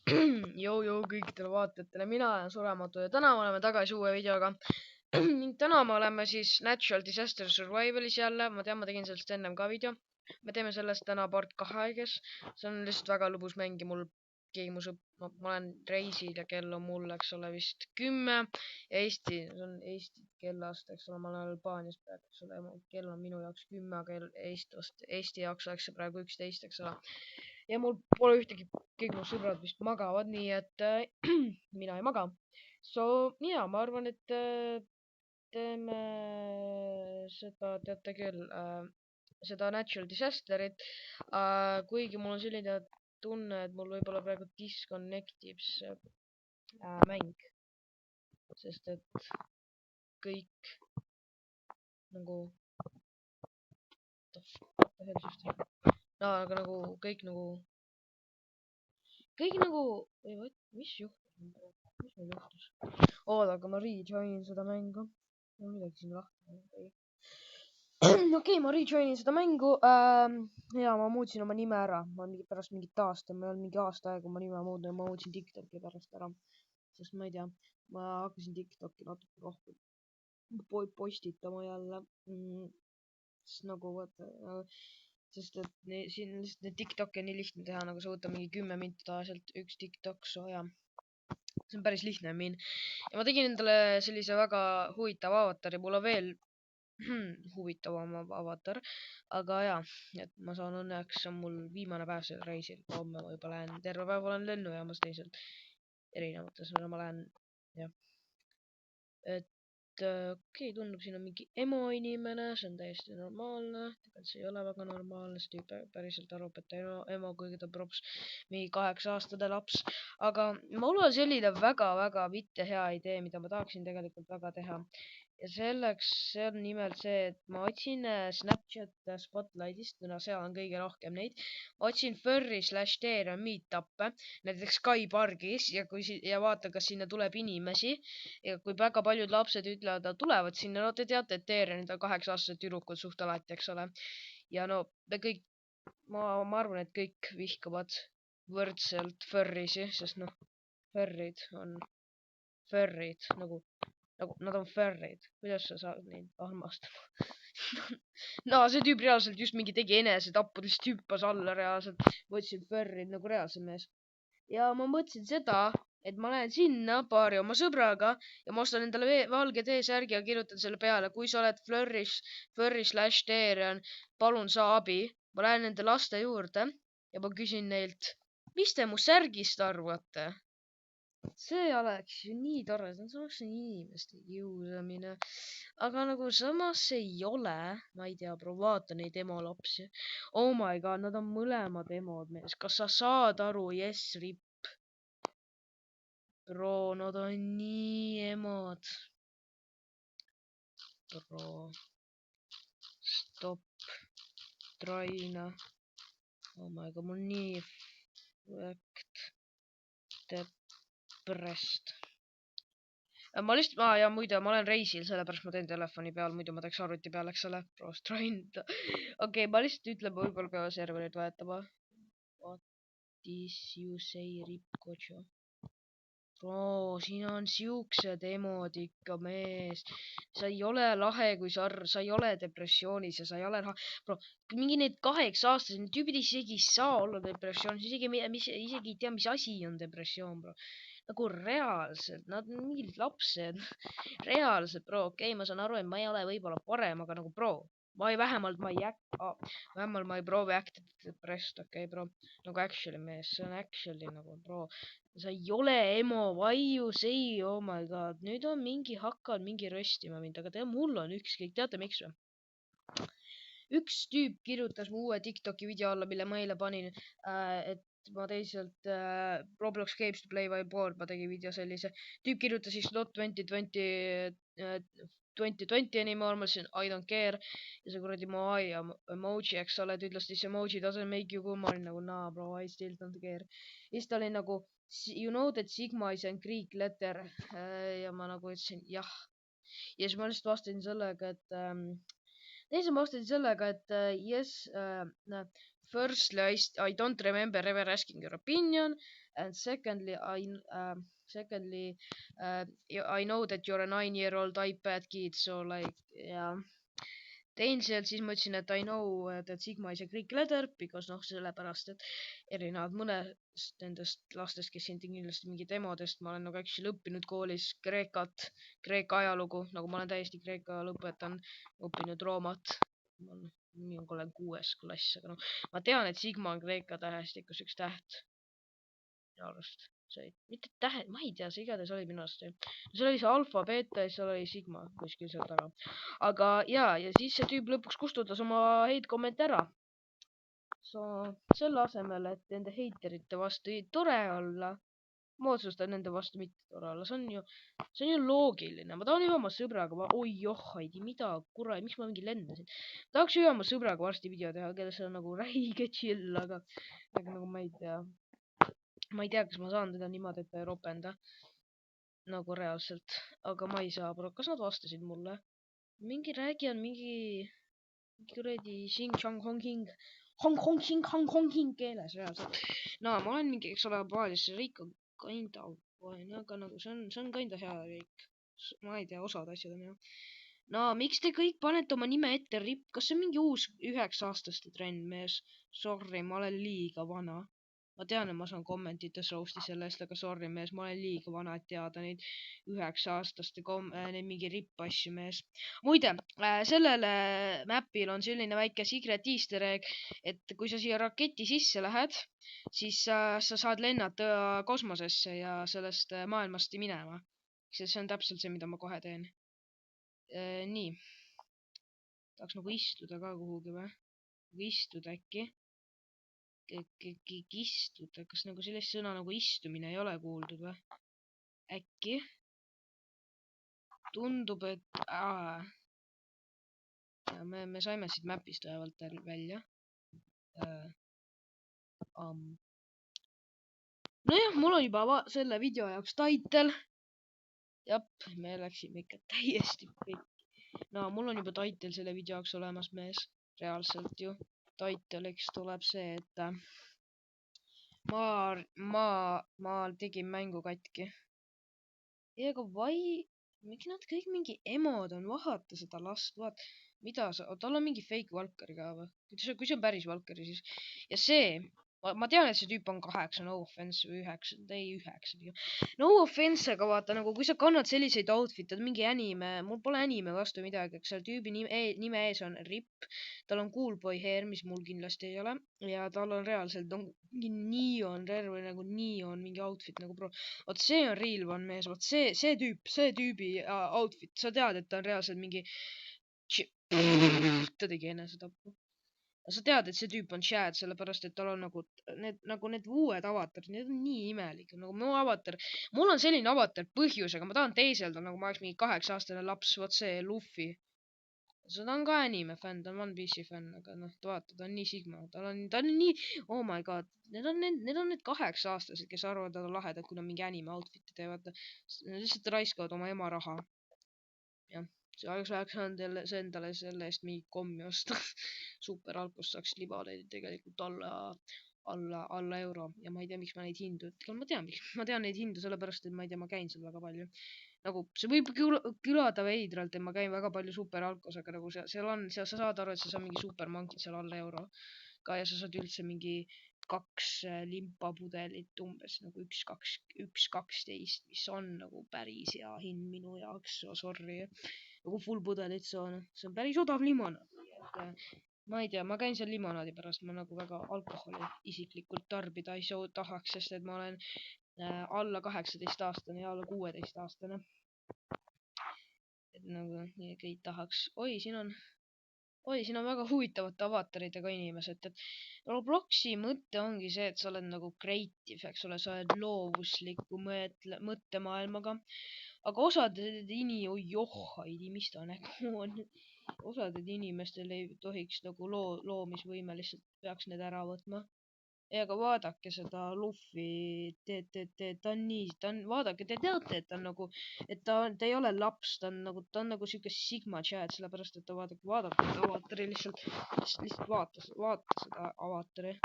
Joo kõikidele vaatajatele, mina olen Surematu ja täna me oleme tagasi uue videoga. Ning täna me oleme siis Natural Disaster Survivalis jälle, ma tean, ma tegin sellest ennem ka video. Me teeme sellest täna part 2, kes see on lihtsalt väga lõbus mäng ja mul keegi mu ma olen reisil ja kell on mul, eks ole, vist 10 ja see on Eesti kellast, eks ole, ma olen Albaanias praegu, eks ole, kell on minu jaoks 10, aga Eesti jaoks oleks see praegu 11, eks ole. Ja mul pole ühtegi, kõik mu sõbrad vist magavad, nii et mina ei maga. Ja ma arvan, et teeme seda, teate küll, seda Natural Disasterit. Kuigi mul on selline tunne, et mul võib-olla praegu disconnectib see mäng. Sest et kõik nagu no aga nagu kõik nagu või what, mis juhtus, mis mul juhtus? Oota, aga ma rejoinin seda mängu. Midagi siin lahti. Okei, ma rejoinin seda mängu. Ja ma muutsin oma nime ära. Ma pärast mingit aastat, ma ei olnud mingi aasta aega oma nime muutnud ja ma muutsin TikToki pärast ära. Sest ma ei tea, ma hakkasin TikToki natuke rohkem postitama jälle. Sest nagu vaata, sest et siin lihtsalt need TikTok'i on nii lihtne teha, nagu sa võtad mingi 10 minti tavaliselt üks TikTok, ja see on päris lihtne min. Ja ma tegin endale sellise väga huvitava avatari, mul on veel huvitavam avatar, aga ja, et ma saan õnneks, see on mul viimane päev sellel reisil, homme ma juba lähen, terve päev olen lennujaamas teisel, erinevates, ma lähen, jah. Et okei, tundub, siin on mingi emo inimene, see on täiesti normaalne, tegelikult see ei ole väga normaalne, sest tüüp päriselt arvab, et emo, kuigi ta props mingi 8-aastane laps, aga mul on selline väga-väga mitte hea idee, mida ma tahaksin tegelikult väga teha. Ja selleks, see on nimelt see, et ma otsin Snapchat Spotlightist, kuna seal on kõige rohkem neid, otsin furry/teer meetuppe, näiteks Sky pargis ja vaatan, kas sinna tuleb inimesi. Ja kui väga paljud lapsed ütlevad, et tulevad sinna, no te teate, et teerenid on 8-aastased tüdrukud suht alati, eks ole. Ja no me kõik, ma arvan, et kõik vihkavad võrdselt furry'si, sest noh, furry'd on furry'd, nagu nad on furry'd, kuidas sa saad neid armastada? No see tüüp reaalselt just mingi tegi enesetappu, ta lihtsalt hüppas alla reaalselt, võtsin furry'd nagu reaalse mees. Ja ma mõtlesin seda, et ma lähen sinna paari oma sõbraga ja ma ostan endale valge T-särgi ja kirjutan selle peale, kui sa oled furry/teerian, palun saa abi. Ma lähen nende laste juurde ja ma küsin neilt, mis te mu särgist arvate? See oleks ju nii tore, see oleks inimeste kiusamine. Aga nagu samas ei ole, ma ei tea, bro, vaata neid emo lapsi. Oh my god, nad on mõlemad emod, mees. Kas sa saad aru? Yes, rip. Bro, nad on nii emod. Bro. Stop. Traina. Oh my god, mul nii depressed. Ma lihtsalt, ja muide, ma olen reisil, sellepärast ma teen telefoni peal, muidu ma teeks arvuti peal, eks ole. Bro, train. Okei, ma lihtsalt ütlen, võib-olla peavad serverit vahetama. What is you say, rip kocho? Bro, siin on siuksed emod ikka, mees. Sa ei ole lahe, kui sa ei ole depressioonis ja sa ei ole lahe. Bro, mingi need 8-aastased, need tüübid isegi ei saa olla depressioonis, isegi ei tea, mis asi on depressioon, bro. Nagu reaalselt, nad on mingid lapsed. Reaalselt, bro, okei, ma saan aru, et ma ei ole võib-olla parem, aga nagu bro. Vähemalt ma ei proovi actida depressed, okei, bro. Nagu actually, mees, see on actually nagu, bro. Sa ei ole emo, why you say, oh my god. Nüüd on hakkavad mingi röstima mind, aga mul on ükskõik, teate miks või? Üks tüüp kirjutas mu uue TikToki video alla, mille ma eile panin, et ma teisalt Roblox Games to Play by Board, ma tegin video sellise. Tüüp kirjutas siis not 2020 anymore, ma ütlesin I don't care. Ja see kuradi moai emoji, eks ole, ta ütles this emoji doesn't make you good, ma olin nagu nah bro, I still don't care. Ja siis ta oli nagu you know that sigma is a Greek letter ja ma nagu ütlesin jah. Ja siis ma lihtsalt vastasin sellega, et yes, firstly, I don't remember ever asking your opinion, and secondly, I know that you're a 9-year-old iPad kid, so like, yeah. teisel siis ma ütlesin, et I know that Sigma is a Greek letter, because noh, sellepärast, et erinevalt mõnest nendest lastest, kes siin kindlasti mingi demodest, ma olen nagu actually õppinud koolis Kreekat, Kreeka ajalugu, nagu ma olen täiesti Kreeka ajal õpetanud, õppinud Roomat. Ma olen 6. klass, aga noh, ma tean, et Sigma on Kreeka tähestikus üks täht. Minu arust see mitte tähed, ma ei tea, see igatahes oli minu arust seal oli see alfa, beeta ja siis seal oli sigma kuskil seal taga. Aga ja siis see tüüp lõpuks kustutas oma hate comment'i ära. Selle asemel, et nende heiterite vastu tore olla, ma otsustan nende vastu mitte tore olla, see on ju loogiline, ma tahan ühe oma sõbraga, oi johaidi, mida kurat, miks ma mingi lendasin, tahaks ühe oma sõbraga varsti video teha, kellel see on nagu räige chill, aga nagu ma ei tea, kas ma saan teda niimoodi, et ta ei ropenda nagu reaalselt, aga ma ei saa, kas nad vastasid mulle? Räägi on mingi kuradi Hong-Kong-King keeles reaalselt. No ma olen mingi, eks ole, Paalis, see riik on kinda vaene, aga nagu see on kinda hea riik. Ma ei tea, osad asjad on hea. No miks te kõik panete oma nime ette RIP? Kas see on mingi uus 9-aastaste trend, mees? Sorry, ma olen liiga vana. Ma tean, et ma saan kommentites roast'i selle eest, aga sorry, mees, ma olen liiga vana, et teada neid 9-aastaste neid mingi RIP asju, mees. Muide, sellele mapil on selline väike secret easter egg, et kui sa siia raketi sisse lähed, siis sa saad lennata kosmosesse ja sellest maailmast minema. See on täpselt see, mida ma kohe teen. Nii. Tahaks nagu istuda ka kuhugi või? Istuda äkki? Istuda, kas nagu sellist sõna nagu istumine ei ole kuuldud või? Äkki? Tundub, et me saime siit mapist vähemalt välja. Nojah, mul on juba selle video jaoks title. Jap, me läksime ikka täiesti pekki. No mul on juba title selle video jaoks olemas, mees. Reaalselt ju. Title'iks tuleb see, et ma tegin mängu katki. Ja aga miks nad kõik mingi emod on, vaata seda last, vaat, tal on mingi fake Valkari ka või? Kui see on päris Valkari siis. Ja see, ma tean, et see tüüp on 8, no offense või 9. No offense, aga vaata nagu, kui sa kannad selliseid outfit'e, mingi anime, mul pole anime vastu midagi, aga seal tüübi nime ees on RIP, tal on cool boy hair, mis mul kindlasti ei ole, ja tal on reaalselt mingi neon hair või nagu neon mingi outfit nagu bro. Vot see on real one mees, vot see tüübi outfit, sa tead, et ta on reaalselt mingi ta tegi enesetappu. Sa tead, et see tüüp on Chad, sellepärast, et tal on nagu need uued avatarid, need on nii imelikud, nagu mu avatar, mul on selline avatar põhjusega, ma tahan teiselda, nagu ma oleks mingi 8-aastane laps, vot see Luffy. Ta on ka anime fänn, ta on One Piece'i fänn, aga noh, vaata, ta on nii Sigma, ta on nii, oh my god, need on need 8-aastased, kes arvavad, et nad on lahedad, kui nad mingi anime outfit'i teevad, nad lihtsalt raiskavad oma ema raha. Jah. See oleks saanud endale selle eest mingi kommi osta. Superalkost saaks libaneid tegelikult alla euro ja ma ei tea, miks ma neid hindu, ma tean neid hindu sellepärast, et ma ei tea, ma käin seal väga palju. Nagu see võib kõlada veidralt, et ma käin väga palju superalkos, aga nagu seal sa saad aru, et sa saad mingi supermankid seal alla euro ka ja sa saad üldse mingi 2 limpapudelit umbes nagu 1.12, mis on nagu päris hea hind minu jaoks, sorry. Nagu full pudelit saan, see on päris odav limonaad. Ma ei tea, ma käin seal limonaadi pärast, ma nagu väga alkoholi isiklikult tarbida ei tahaks, sest et ma olen alla 18-aastane ja alla 16-aastane. Et nagu nii ei tahaks. Oi, siin on väga huvitavate avataridega inimesed, et Robloksi mõte ongi see, et sa oled nagu creative, eks ole, sa oled loovusliku mõttemaailmaga. Aga osaded mis ta nägu on, osaded inimestel ei tohiks nagu loomisvõime lihtsalt peaks need ära võtma. aga vaadake seda Luffy, ta on nii, vaadake, te teate, et ta on nagu, et ta ei ole laps, ta on nagu siuke Sigma chat, sellepärast et ta vaadake avatari lihtsalt vaata seda avatari.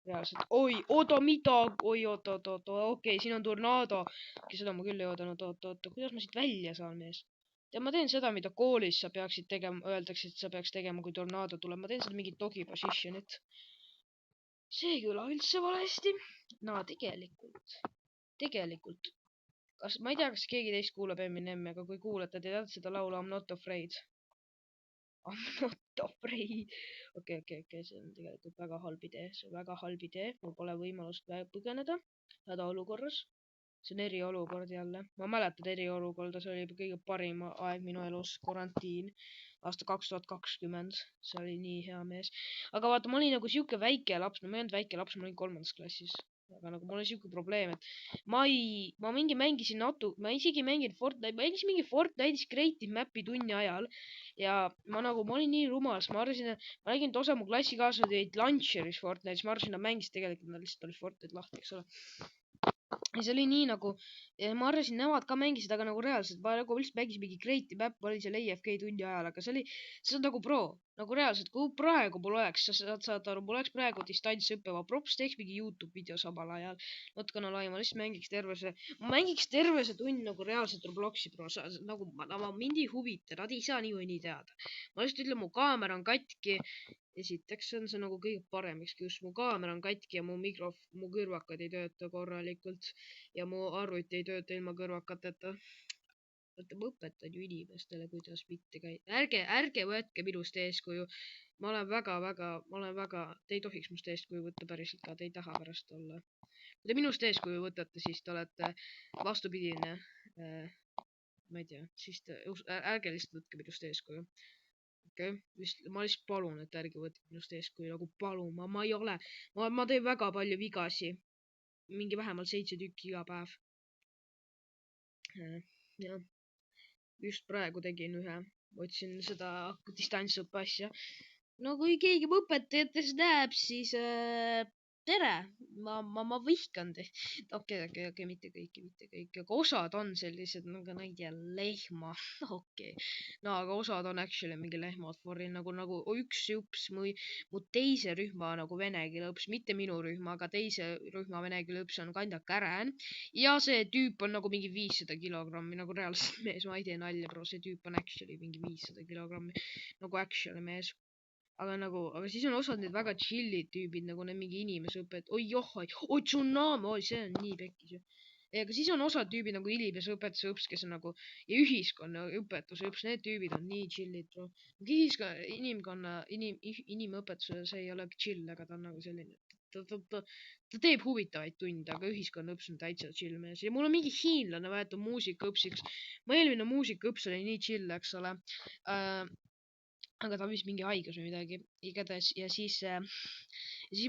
Reaalselt, oi, oota, mida, oi, oota, okei, siin on tornaado. Seda ma küll ei oodanud, oota, kuidas ma siit välja saan, mees? Ja ma teen seda, mida koolis sa peaksid tegema, öeldakse, et sa peaks tegema, kui tornaado tuleb. Ma teen seda mingit dogi position'it. See ei kõla üldse valesti. No tegelikult. Ma ei tea, kas keegi teist kuulab Eminemi, aga kui kuulate, te teate seda laulu I m not afraid. I m not afraid. okei, see on tegelikult väga halb idee, see on väga halb idee, mul pole võimalust põgeneda hädaolukorras. See on eriolukord jälle, ma mäletan eriolukorda, see oli kõige parim aeg minu elus, karantiin, aasta 2020, see oli nii hea mees. aga vaata, ma olin nagu siuke väike laps, no ma ei olnud väike laps, ma olin 3. klassis. aga nagu mul oli siuke probleem, et ma isegi mänginud Fortnite, ma mängisin mingi Fortnite'is Creative Map'i tunni ajal ja ma olin nii rumal, sest ma arvasin, et ma nägin, et osa mu klassikaaslased olid launcher'is Fortnite'is, ma arvasin, nad mängisid, tegelikult nad lihtsalt oli Fortnite lahti, eks ole. ja see oli nii nagu, ma arvasin, nemad ka mängisid, aga nagu reaalselt, ma nagu lihtsalt mängisin mingi Creative Map, ma olin seal AFK tunni ajal, aga see on nagu pro, nagu reaalselt, kui praegu mul oleks, sa saad aru, mul oleks praegu distantsõpe, ma props teeks mingi YouTube video samal ajal, natukene laiem, ma lihtsalt mängiks terve see tund nagu reaalselt Robloksi pro, nagu mind ei huvita, nad ei saa niikuinii teada. ma lihtsalt ütlen, mu kaamera on katki. Esiteks on see nagu kõige parem excuse, mu kaamera on katki ja mu kõrvakad ei tööta korralikult ja mu arvuti ei tööta ilma kõrvakateta. vaata, ma õpetan ju inimestele, kuidas mitte käia. ärge võtke minust eeskuju. ma olen väga, te ei tohiks must eeskuju võtta päriselt ka, te ei taha pärast olla. kui te minust eeskuju võtate, siis te olete vastupidine. ma ei tea, siis ärge lihtsalt võtke minust eeskuju. okei, ma lihtsalt palun, et ärge võtke minust eeskuju, nagu palun, ma ei ole, ma teen väga palju vigasi. mingi vähemalt 7 tükki iga päev. jah, just praegu tegin ühe, otsin seda distantsõppe asja. no kui keegi mu õpetajatest näeb, siis tere, ma vihkan teid. okei, mitte kõiki, aga osad on sellised, nagu näiteks lehma, okei. no aga osad on actually mingi lehmad for real, nagu üks jups mu teise rühma nagu vene keele õps, mitte minu rühma, aga teise rühma vene keele õps on Kanda Kären. ja see tüüp on nagu mingi 500 kilogrammi, nagu reaalselt mees, ma ei tee nalja, bro, see tüüp on actually mingi 500 kilogrammi, nagu actually mees. aga siis on osad need väga chill'id tüübid, nagu need mingi inimeseõpet, oi tsunami, oi see on nii pekkis ju. aga siis on osad tüübid nagu inimeseõpetuse õps, kes on nagu ja ühiskonnaõpetuse õps, need tüübid on nii chill'id, bro. Inimõpetuse, see ei ole chill, aga ta on nagu selline, ta teeb huvitavaid tunde, aga ühiskonnaõps on täitsa chill mees ja mul on mingi hiinlane võetud muusikaõpsiks. mu eelmine muusikaõps oli nii chill, eks ole. aga ta on vist mingi haigus või midagi, igatahes ja siis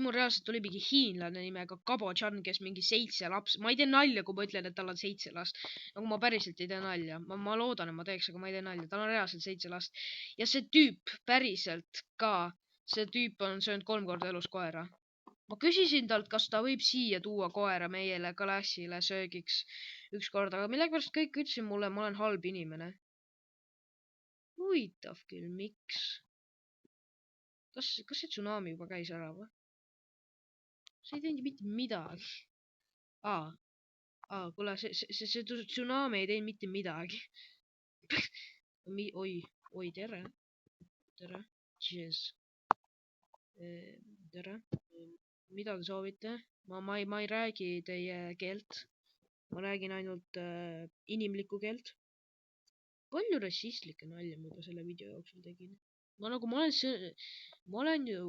mul reaalselt tuli mingi hiinlane nimega Kabo Chan, kes mingi 7 laps, ma ei tee nalja, kui ma ütlen, et tal on 7 last, nagu ma päriselt ei tee nalja, ma loodan, et ma teeks, aga ma ei tee nalja, tal on reaalselt 7 last ja see tüüp päriselt ka, see tüüp on söönud 3 korda elus koera. ma küsisin talt, kas ta võib siia tuua koera meile klassile söögiks ükskord, aga millegipärast kõik ütlesid mulle, ma olen halb inimene. huvitav küll, miks? kas see tsunami juba käis ära või? see ei teinud mitte midagi. kuule, see tsunami ei teinud mitte midagi. oi, tere. tere. mida te soovite? ma ei räägi teie keelt. ma räägin ainult inimlikku keelt. palju rassistlikke nalja ma juba selle video jooksul tegin. ma olen ju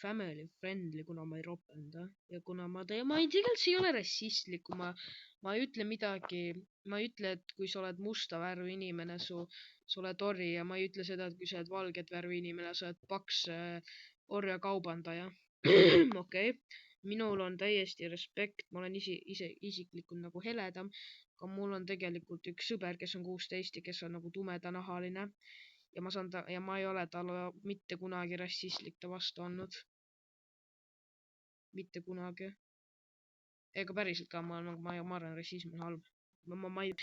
family friendly, kuna ma ei ropenda ja kuna ma tegelikult see ei ole rassistlik, kui ma ei ütle midagi, ma ei ütle, et kui sa oled musta värvi inimene, sa oled ori ja ma ei ütle seda, et kui sa oled valget värvi inimene, sa oled paks orjakaubandaja. okei, minul on täiesti respekt, ma olen isiklikult nagu heledam, aga mul on tegelikult üks sõber, kes on 16 ja kes on nagu tumedanahaline ja ma ei ole talle mitte kunagi rassistlik ta vastu olnud. mitte kunagi. Ega päriselt ka, ma arvan, rassism on halb. Ma ei...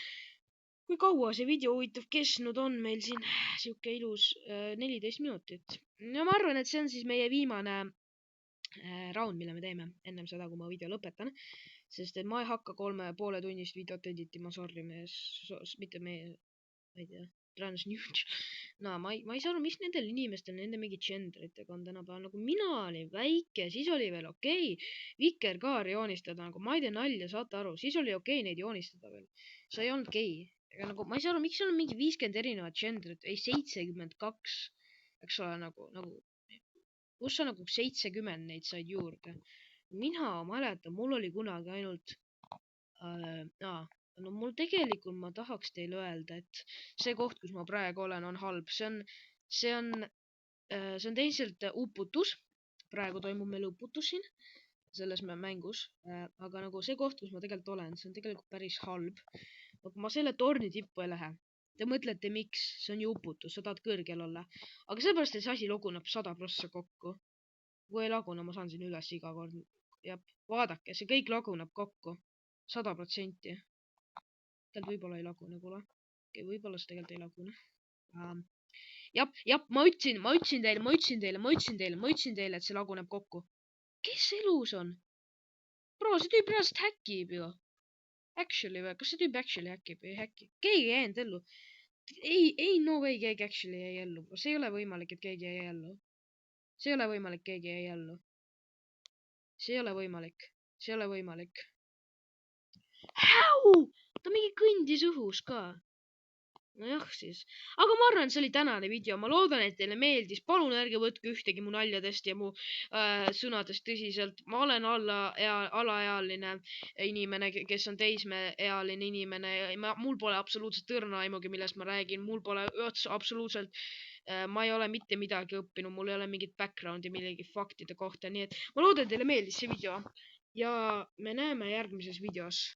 Kui kaua see video huvitav kestnud on meil siin? Siuke ilus 14 minutit. Ja ma arvan, et see on siis meie viimane raund, mille me teeme ennem seda, kui ma video lõpetan. Sest et ma ei hakka 3,5 tunnist videot editima, sorry mees, mitte meie, ma ei tea, transnews. No ma ei saa aru, mis nendel inimestel nende mingi genderitega on tänapäeval. Nagu mina olin väike, siis oli veel okei. Vikerkaari joonistada, nagu ma ei tee nalja, saate aru, siis oli okei neid joonistada veel. Sa ei olnud gei. Aga nagu ma ei saa aru, miks seal on mingi 50 erinevat genderit, ei 72, eks ole, nagu kus sa nagu 70 neid said juurde. Mina mäletan, mul oli kunagi ainult no mul tegelikult ma tahaks teile öelda, et see koht, kus ma praegu olen, on halb. See on teisalt uputus. Praegu toimub meil uputus siin selles mängus, aga nagu see koht, kus ma tegelikult olen, see on tegelikult päris halb. Aga ma selle torni tippu ei lähe. Te mõtlete, miks? See on ju uputus, sa tahad kõrgel olla. Aga sellepärast, et see asi laguneb 100% kokku. Kui ei lagune, ma saan siin üles iga kord. Ja vaadake, see kõik laguneb kokku. 100%. Tegelikult võib-olla ei lagune, kuule. Võib-olla see tegelikult ei lagune. Jap, ma ütlesin teile, et see laguneb kokku. Kes elus on? Bro, see tüüp reaalselt häkib ju. Actually või? Kas see tüüp actually häkib või ei häki? Keegi ei jäänud ellu. Ei, no way, keegi actually jäi ellu. See ei ole võimalik, et keegi jäi ellu. See ei ole võimalik, keegi jäi ellu. See ei ole võimalik. See ei ole võimalik. How? Ta mingi kõndis õhus ka. Nojah siis. Aga ma arvan, see oli tänane video. Ma loodan, et teile meeldis. Palun ärge võtke ühtegi mu naljadest ja mu sõnadest tõsiselt. Ma olen alaealine inimene, kes on teismeealine inimene. Mul pole absoluutselt õrna aimugi, millest ma räägin. Mul pole absoluutselt... ma ei ole mitte midagi õppinud. Mul ei ole mingit backgroundi millegi faktide kohta. Nii et ma loodan, et teile meeldis see video. Ja me näeme järgmises videos.